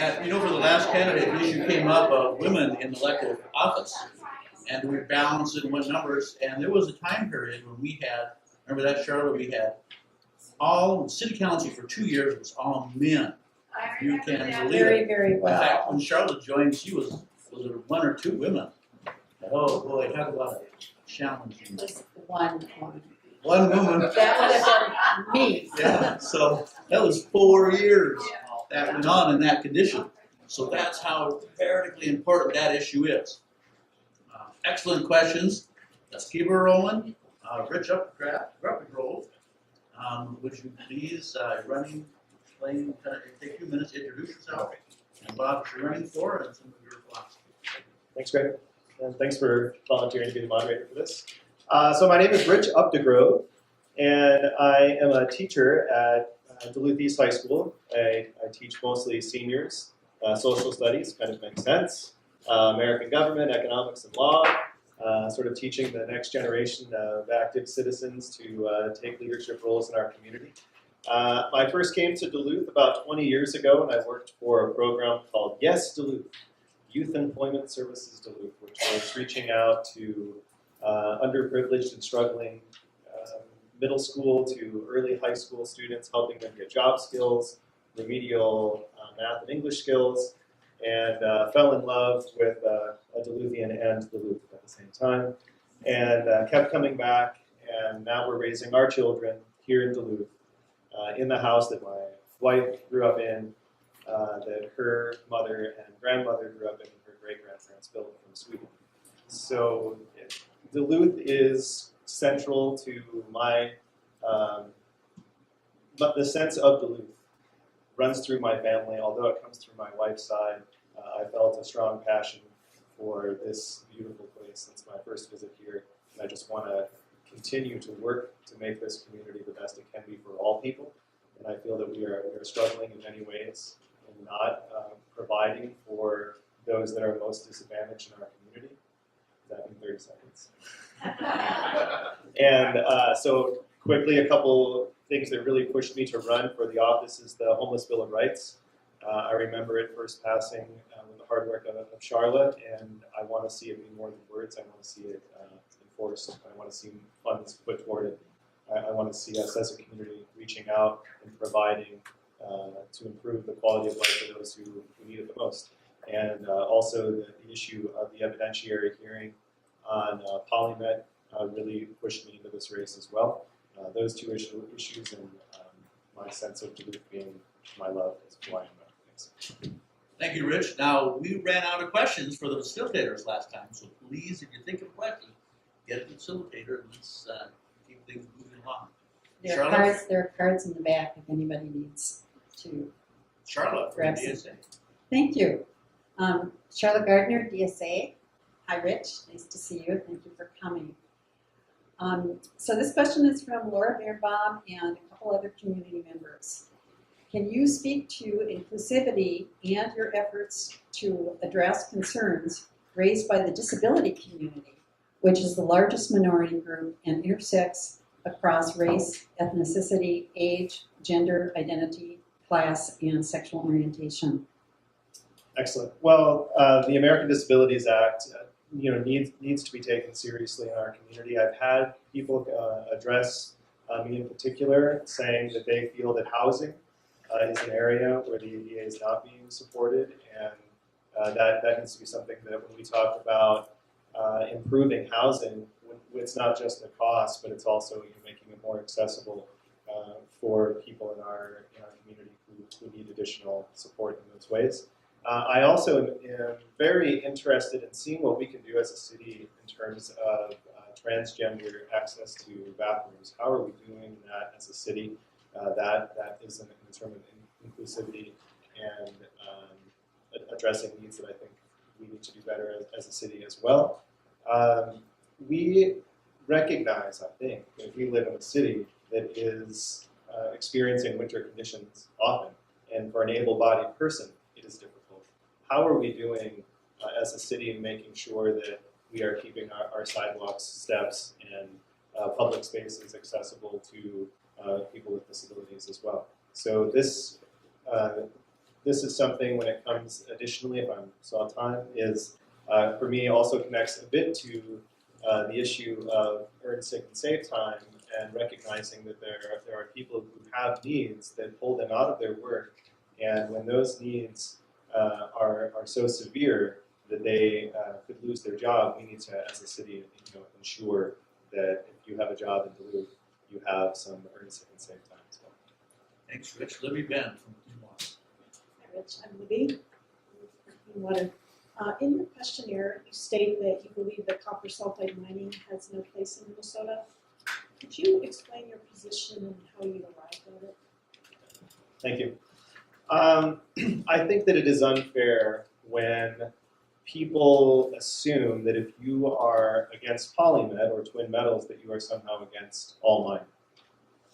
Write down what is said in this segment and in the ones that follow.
And you know, for the last candidate, the issue came up of women in elective office. And we balanced and went numbers. And there was a time period when we had, remember that, Charlotte, we had all city council for 2 years was all men. You can believe Very, it. very In fact, well. when Charlotte joined, she was there 1 or 2 women? Oh boy, talk about a challenge. It was one woman. One woman. That would have been me. Yeah, so that was 4 years that went on in that condition. So that's how vertically important that issue is. Excellent questions. Let's keep her rolling. Rich Updegrove, would you please explain, take 2 minutes to introduce yourself and what you're running for and some of your philosophy. Thanks, Greg. And thanks for volunteering to be the moderator for this. So my name is Rich Updegrove, and I am a teacher at Duluth East High School. I teach mostly seniors, social studies, kind of makes sense, American government, economics, and law, sort of teaching the next generation of active citizens to take leadership roles in our community. I first came to Duluth about 20 years ago, and I worked for a program called Yes Duluth, Youth Employment Services Duluth, which was reaching out to underprivileged and struggling middle school to early high school students, helping them get job skills, remedial math and English skills, and fell in love with a Duluthian and Duluth at the same time, and kept coming back, and now we're raising our children here in Duluth, in the house that my wife grew up in, that her mother and grandmother grew up in, and her great-grandparents built from Sweden. So Duluth is central to my, but the sense of Duluth runs through my family, although it comes through my wife's side. I felt a strong passion for this beautiful place since my first visit here, and I just want to continue to work to make this community the best it can be for all people. And I feel that we are struggling in many ways in not providing for those that are most disadvantaged in our community. That in 30 seconds. And so quickly, a couple things that really pushed me to run for the office is the Homeless Bill of Rights. I remember it first passing with the hard work of Charlotte, and I want to see it be more than words. I want to see it enforced. I want to see funds put toward it. I want to see us as a community reaching out and providing to improve the quality of life for those who need it the most. And also the issue of the evidentiary hearing on Polymet really pushed me into this race as well. Those two issues and my sense of Duluth being my love is who I am. Thanks. Thank you, Rich. Now, we ran out of questions for the facilitators last time, so please, if you think of a question, get a facilitator and let's keep things moving along. There are cards in the back if anybody needs to. Charlotte from grab DSA. Thank you. Charlotte Gardner, DSA. Hi, Rich. Nice to see you. Thank you for coming. So this question is from Laura Beerbaum and a couple other community members. Can you speak to inclusivity and your efforts to address concerns raised by the disability community, which is the largest minority group and intersects across race, ethnicity, age, gender, identity, class, and sexual orientation? Excellent. Well, the American Disabilities Act needs to be taken seriously in our community. I've had people address me in particular, saying that they feel that housing is an area where the ADA is not being supported, and that needs to be something that when we talk about improving housing, it's not just the cost, but it's also making it more accessible for people in our community who need additional support in those ways. I also am very interested in seeing what we can do as a city in terms of transgender access to bathrooms. How are we doing that as a city? That is in terms of inclusivity and addressing needs that I think we need to do better as a city as well. We recognize, I think, that we live in a city that is experiencing winter conditions often, and for an able-bodied person, it is difficult. How are we doing as a city in making sure that we are keeping our sidewalks, steps, and public spaces accessible to people with disabilities as well? So this this is something when it comes additionally, if I'm still on time, is for me also connects a bit to the issue of earn, sick, and save time, and recognizing that there are people who have needs that pull them out of their work, and when those needs are so severe that they could lose their job, we need to, as a city, ensure that if you have a job in Duluth, you have some earn, sick, and save time as well. Thanks, Rich. Libby Ben from Clean Water. Hi, Rich. I'm Libby. Clean Water. In your questionnaire, you state that you believe that copper sulfide mining has no place in Minnesota. Could you explain your position and how you arrived at it? Thank you. I think that it is unfair when people assume that if you are against polymet or twin metals, that you are somehow against all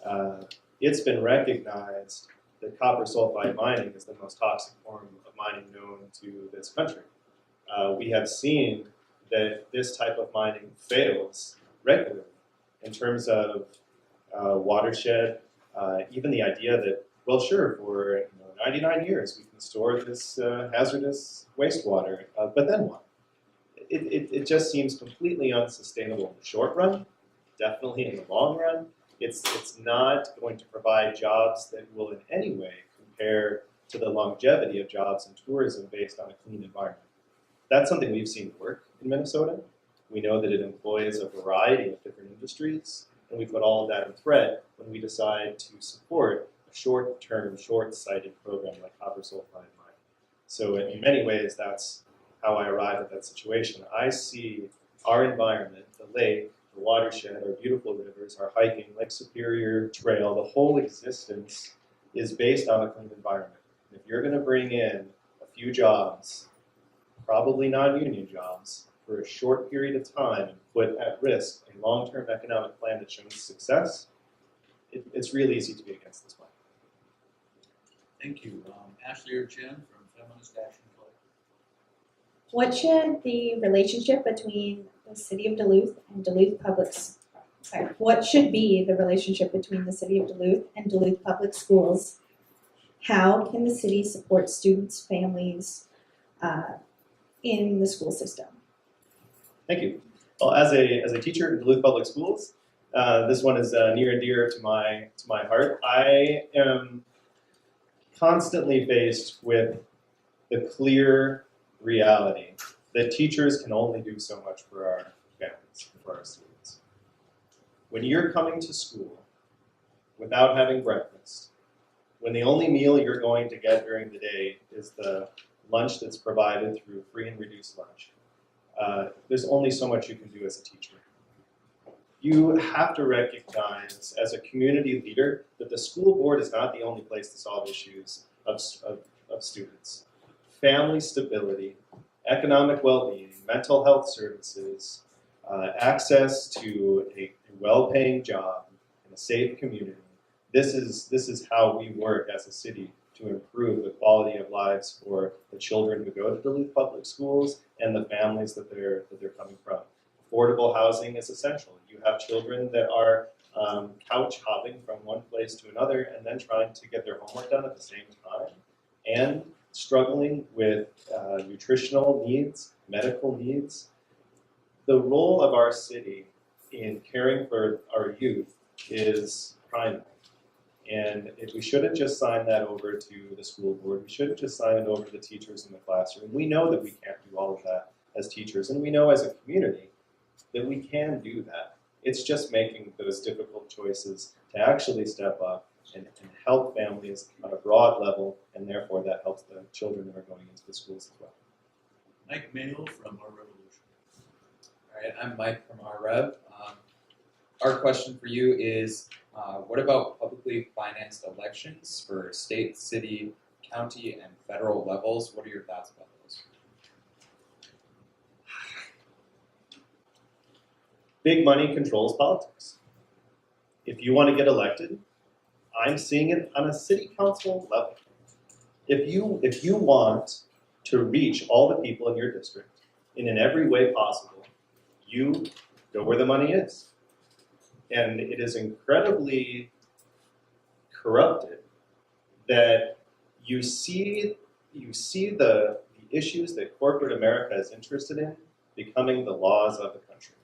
mining. It's been recognized that copper sulfide mining is the most toxic form of mining known to this country. We have seen that this type of mining fails regularly in terms of watershed, even the idea that, well, sure, for 99 years we can store this hazardous wastewater, but then what? It just seems completely unsustainable in the short run, definitely in the long run. It's not going to provide jobs that will in any way compare to the longevity of jobs in tourism based on a clean environment. That's something we've seen work in Minnesota. We know that it employs a variety of different industries, and we put all of that in threat when we decide to support a short-term, short-sighted program like copper sulfide mining. So in many ways, that's how I arrived at that situation. I see our environment, the lake, the watershed, our beautiful rivers, our hiking, Lake Superior Trail, the whole existence is based on a clean environment. And if you're going to bring in a few jobs, probably non-union jobs, for a short period of time and put at risk a long-term economic plan that shows success, it's really easy to be against this one. Thank you. Ashley or Jen from Feminist Action Collective. What should the relationship between the City of Duluth and Duluth Public what should be the relationship between the City of Duluth and Duluth Public Schools? How can the city support students, families in the school system? Thank you. Well, as a teacher in Duluth Public Schools, this one is near and dear to my heart. I am constantly faced with the clear reality that teachers can only do so much for our families, for our students. When you're coming to school without having breakfast, when the only meal you're going to get during the day is the lunch that's provided through free and reduced lunch, there's only so much you can do as a teacher. You have to recognize as a community leader that the school board is not the only place to solve issues of students. Family stability, economic well-being, mental health services, access to a well-paying job in a safe community. This is how we work as a city to improve the quality of lives for the children who go to Duluth Public Schools and the families that they're coming from. Affordable housing is essential. You have children that are couch hopping from one place to another and then trying to get their homework done at the same time and struggling with nutritional needs, medical needs. The role of our city in caring for our youth is primary. And if we shouldn't just sign that over to the school board, we shouldn't just sign it over to the teachers in the classroom. We know that we can't do all of that as teachers, and we know as a community that we can do that. It's just making those difficult choices to actually step up and help families on a broad level, and therefore that helps the children that are going into the schools as well. Mike Mayo from our Revolution. All right, I'm Mike from our Rev. Our question for you is, what about publicly financed elections for state, city, county, and federal levels? What are your thoughts about those? Big money controls politics. If you want to get elected, I'm seeing it on a city council level. If you want to reach all the people in your district in every way possible, you go where the money is. And it is incredibly corrupted that you see the issues that corporate America is interested in becoming the laws of the country.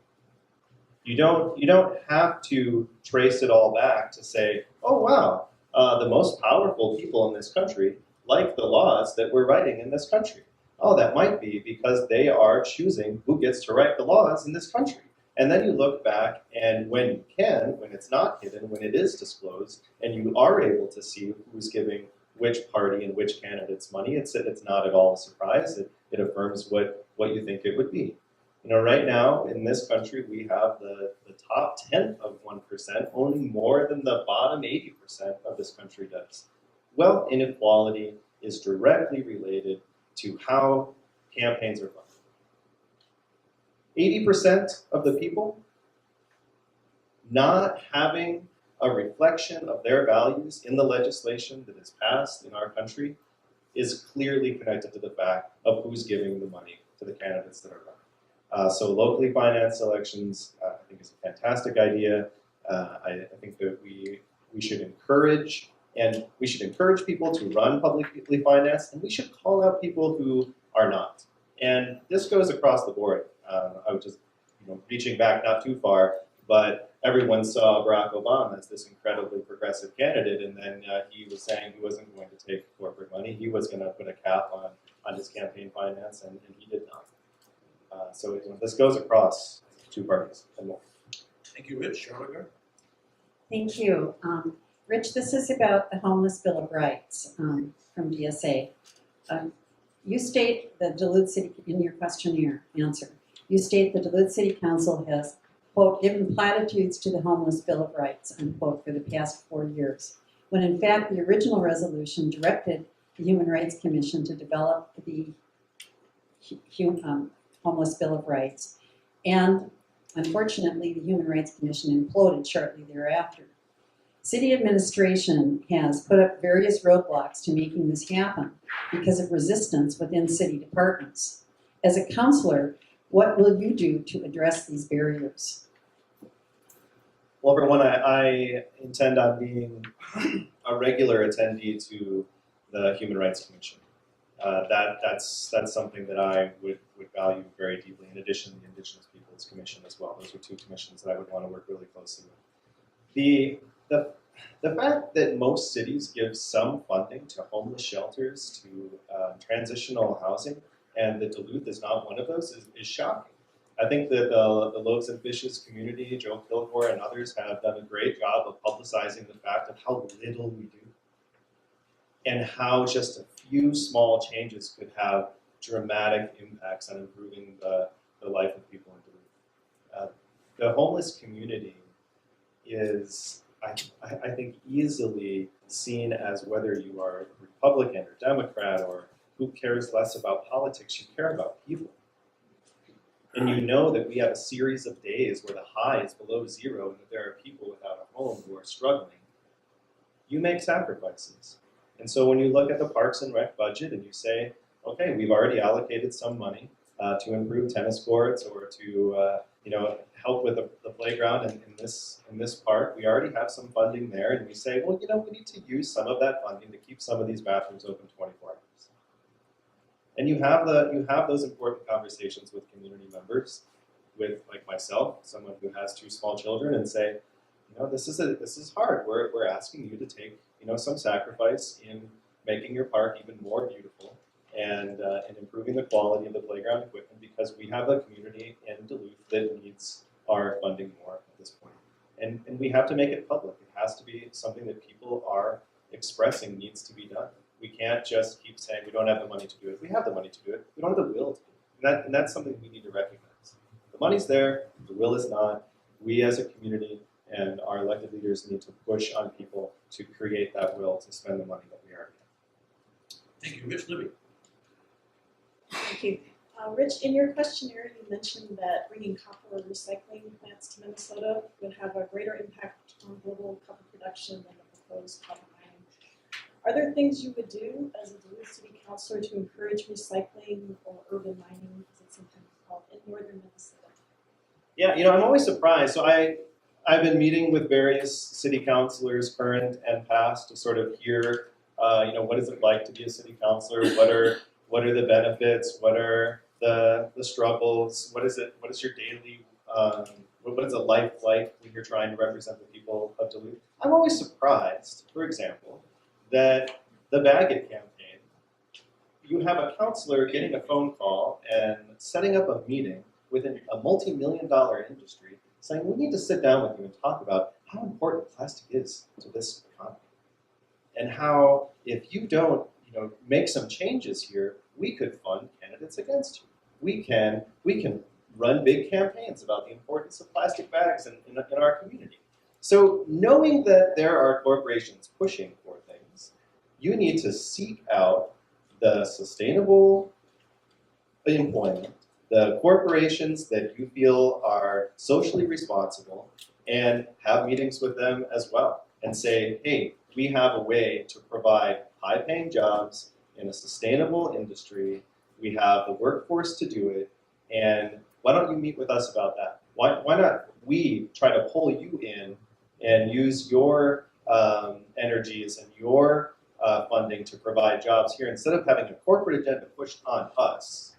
You don't have to trace it all back to say, oh wow, the most powerful people in this country like the laws that we're writing in this country. Oh, that might be because they are choosing who gets to write the laws in this country. And then you look back, and when you can, when it's not hidden, when it is disclosed, and you are able to see who's giving which party and which candidates money, it's not at all a surprise. It affirms what you think it would be. You know, right now in this country, we have the top 10th of 1% owning more than the bottom 80% of this country does. Wealth inequality is directly related to how campaigns are funded. 80% of the people not having a reflection of their values in the legislation that is passed in our country is clearly connected to the fact of who's giving the money to the candidates that are running. So locally financed elections, I think, is a fantastic idea. I think that we should encourage people to run publicly financed, and we should call out people who are not. And this goes across the board. I was just reaching back not too far, but everyone saw Barack Obama as this incredibly progressive candidate, and then he was saying he wasn't going to take corporate money. He was going to put a cap on his campaign finance, and he did not. So this goes across two parties and more. Thank you, Rich. Charlotte? Thank you. Rich, this is about the Homeless Bill of Rights from DSA. You state the Duluth City, in your questionnaire answer, you state the Duluth City Council has, quote, given platitudes to the Homeless Bill of Rights, unquote, for the past 4 years, when in fact the original resolution directed the Human Rights Commission to develop the Homeless Bill of Rights. And unfortunately, the Human Rights Commission imploded shortly thereafter. City administration has put up various roadblocks to making this happen because of resistance within city departments. As a counselor, what will you do to address these barriers? Well, for one, I intend on being a regular attendee to the Human Rights Commission. That's something that I would value very deeply, in addition to the Indigenous Peoples Commission as well. Those are two commissions that I would want to work really closely with. The fact that most cities give some funding to homeless shelters, to transitional housing, and that Duluth is not one of those is shocking. I think that the Loaves and Fishes community, Joe Kilgore and others, have done a great job of publicizing the fact of how little we do and how just a few small changes could have dramatic impacts on improving the life of people in Duluth. The homeless community is, I think, easily seen as whether you are Republican or Democrat or who cares less about politics, you care about people. And you know that we have a series of days where the high is below zero and that there are people without a home who are struggling. You make sacrifices. And so when you look at the Parks and Rec budget and you say, okay, we've already allocated some money to improve tennis courts or to help with the playground in this park. We already have some funding there, and we say, well, we need to use some of that funding to keep some of these bathrooms open 24 hours. And you have those important conversations with community members, with like myself, someone who has 2 small children, and say, this is hard. We're asking you to take some sacrifice in making your park even more beautiful and improving the quality of the playground equipment, because we have a community in Duluth that needs our funding more at this point. And we have to make it public. It has to be something that people are expressing needs to be done. We can't just keep saying we don't have the money to do it. We have the money to do it. We don't have the will to do it. And that's something we need to recognize. The money's there. The will is not. We as a community and our elected leaders need to push on people to create that will to spend the money that we already have. Thank you, Rich. Libby. Thank you. Rich, in your questionnaire, you mentioned that bringing copper recycling plants to Minnesota would have a greater impact on global copper production than the proposed copper mining. Are there things you would do as a Duluth City Councilor to encourage recycling or urban mining, as it's sometimes called, in northern Minnesota? Yeah, I'm always surprised. So I've been meeting with various city councilors, current and past, to sort of hear what is it like to be a city councilor? What are the benefits? What are the struggles? What is your daily what is a life like when you're trying to represent the people of Duluth? I'm always surprised, for example, that the Baggett campaign, you have a counselor getting a phone call and setting up a meeting within a multi-million-dollar industry saying, we need to sit down with you and talk about how important plastic is to this economy. And how, if you don't make some changes here, we could fund candidates against you. We can run big campaigns about the importance of plastic bags in our community. So knowing that there are corporations pushing for things, you need to seek out the sustainable employment, the corporations that you feel are socially responsible, and have meetings with them as well and say, hey, we have a way to provide high-paying jobs in a sustainable industry. We have the workforce to do it, and why don't you meet with us about that? Why not we try to pull you in and use your energies and your funding to provide jobs here instead of having a corporate agenda pushed on us?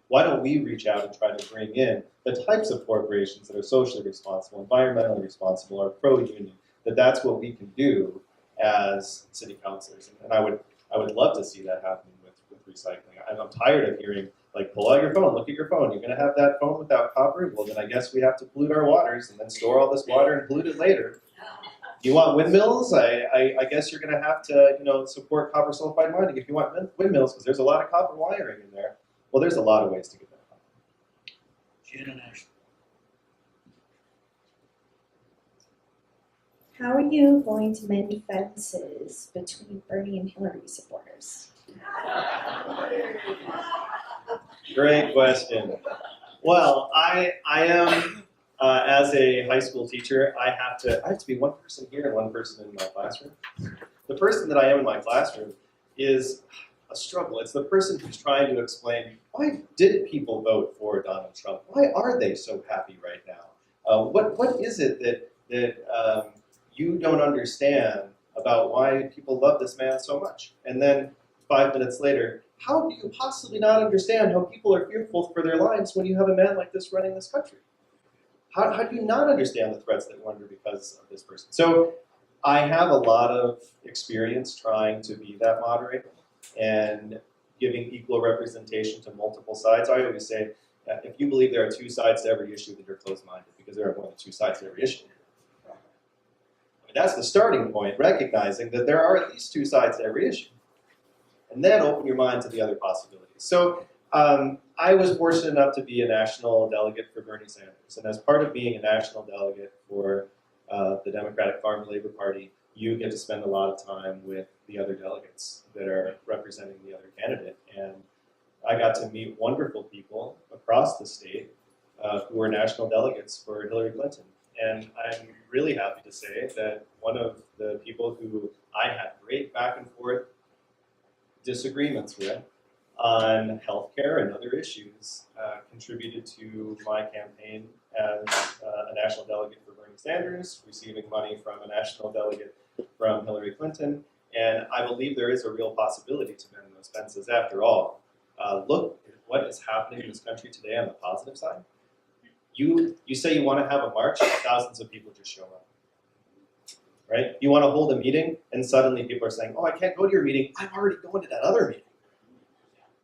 Why don't we reach out and try to bring in the types of corporations that are socially responsible, environmentally responsible, or pro-union, that's what we can do as city councilors. And I would love to see that happening with recycling. I'm tired of hearing, like, pull out your phone, look at your phone. You're going to have that phone without copper? Well, then I guess we have to pollute our waters and then store all this water and pollute it later. You want windmills? I guess you're going to have to support copper sulfide mining if you want windmills, because there's a lot of copper wiring in there. Well, there's a lot of ways to get that done. Shannon Ashley. How are you going to mend fences between Bernie and Hillary supporters? Great question. Well, I am as a high school teacher, I have to be one person here and one person in my classroom. The person that I am in my classroom is a struggle. It's the person who's trying to explain, why did people vote for Donald Trump? Why are they so happy right now? What is it that you don't understand about why people love this man so much? And then 5 minutes later, how do you possibly not understand how people are fearful for their lives when you have a man like this running this country? How do you not understand the threats that wonder because of this person? So I have a lot of experience trying to be that moderator and giving equal representation to multiple sides. I always say, if you believe there are two sides to every issue, then you're closed-minded, because there are more than two sides to every issue. I mean, that's the starting point, recognizing that there are at least two sides to every issue. And then open your mind to the other possibilities. So I was fortunate enough to be a national delegate for Bernie Sanders. And as part of being a national delegate for the Democratic Farm and Labor Party, you get to spend a lot of time with the other delegates that are representing the other candidate. And I got to meet wonderful people across the state who were national delegates for Hillary Clinton. And I'm really happy to say that one of the people who I had great back and forth disagreements with on healthcare and other issues contributed to my campaign as a national delegate for Bernie Sanders, receiving money from a national delegate from Hillary Clinton. And I believe there is a real possibility to mend those fences. After all, look at what is happening in this country today on the positive side. You say you want to have a march, thousands of people just show up. Right? You want to hold a meeting, and suddenly people are saying, oh, I can't go to your meeting. I'm already going to that other meeting.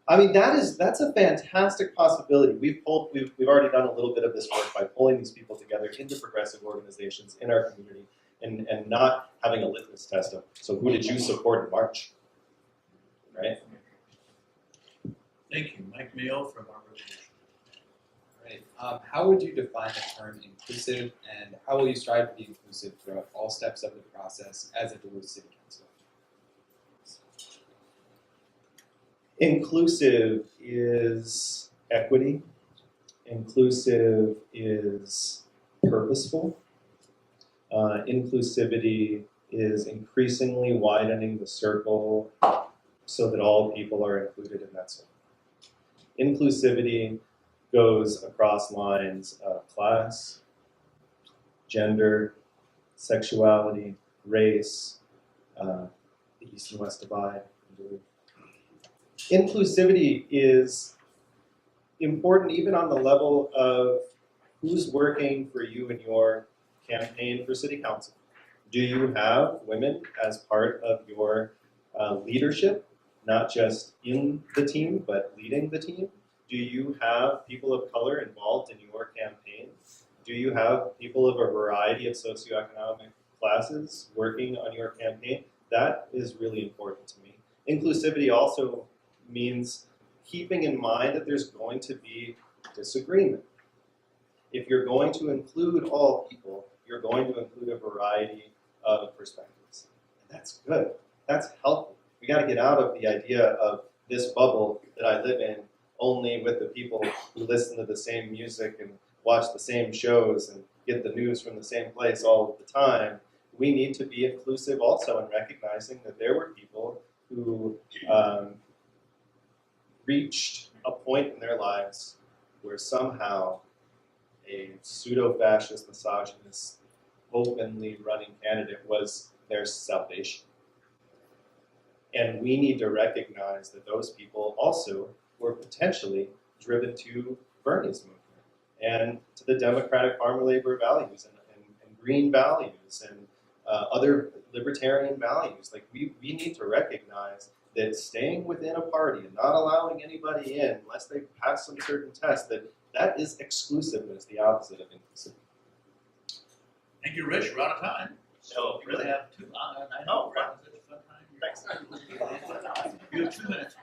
I mean, that's a fantastic possibility. We've already done a little bit of this work by pulling these people together into progressive organizations in our community and not having a litmus test of, so who did you support in March? Right? Thank you. Mike Mayo from our Revolution. Right. How would you define the term inclusive, and how will you strive to be inclusive throughout all steps of the process as a Duluth City Council? Inclusive is equity. Inclusive is purposeful. Inclusivity is increasingly widening the circle so that all people are included in that circle. Inclusivity goes across lines of class, gender, sexuality, race, the East and West Divide. Inclusivity is important even on the level of who's working for you in your campaign for city council. Do you have women as part of your leadership, not just in the team, but leading the team? Do you have people of color involved in your campaign? Do you have people of a variety of socioeconomic classes working on your campaign? That is really important to me. Inclusivity also means keeping in mind that there's going to be disagreement. If you're going to include all people, you're going to include a variety of perspectives. And that's good. That's healthy. We got to get out of the idea of this bubble that I live in only with the people who listen to the same music and watch the same shows and get the news from the same place all of the time. We need to be inclusive also in recognizing that there were people who reached a point in their lives where somehow a pseudo-fascist, misogynist, openly running candidate was their salvation. And we need to recognize that those people also were potentially driven to Bernie's movement and to the democratic farmer labor values and green values and other libertarian values. Like we need to recognize that staying within a party and not allowing anybody in unless they pass some certain test, that is exclusiveness, the opposite of inclusivity. Thank you, Rich. We're out of time. So you really have too long. I know, right? Was it a fun time? Thanks. You have 2 minutes.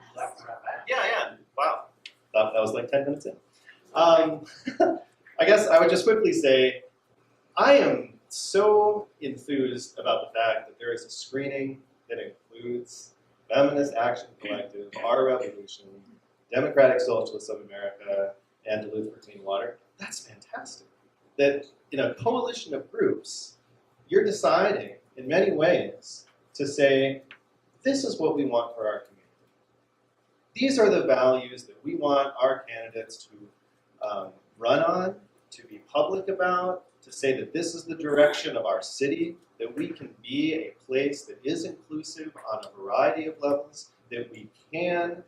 Yeah. Wow. Thought that was like 10 minutes in. I guess I would just quickly say, I am so enthused about the fact that there is a screening that includes Feminist Action Collective, Our Revolution, Democratic Socialists of America, and Duluth for Clean Water. That's fantastic. That in a coalition of groups, you're deciding in many ways to say, this is what we want for our community. These are the values that we want our candidates to run on, to be public about, to say that this is the direction of our city, that we can be a place that is inclusive on a variety of levels, that we can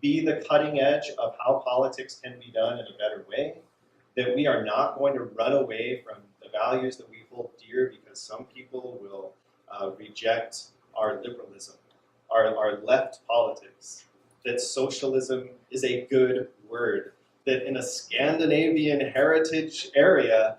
be the cutting edge of how politics can be done in a better way, that we are not going to run away from the values that we hold dear because some people will reject our liberalism, our left politics, that socialism is a good word, that in a Scandinavian heritage area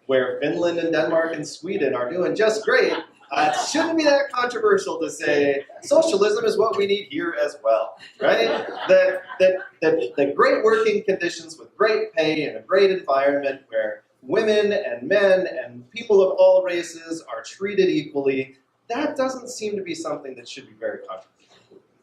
where Finland and Denmark and Sweden are doing just great, it shouldn't be that controversial to say socialism is what we need here as well, right? That great working conditions with great pay and a great environment where women and men and people of all races are treated equally, that doesn't seem to be something that should be very controversial.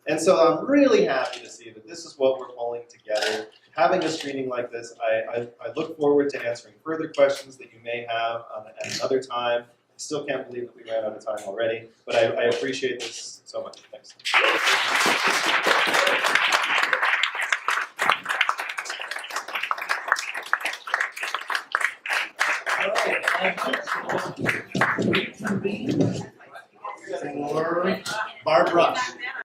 And so I'm really happy to see that this is what we're pulling together. Having a screening like this, I look forward to answering further questions that you may have at another time. I still can't believe that we ran out of time already, but I appreciate this so much. Thanks. For Barb Rush.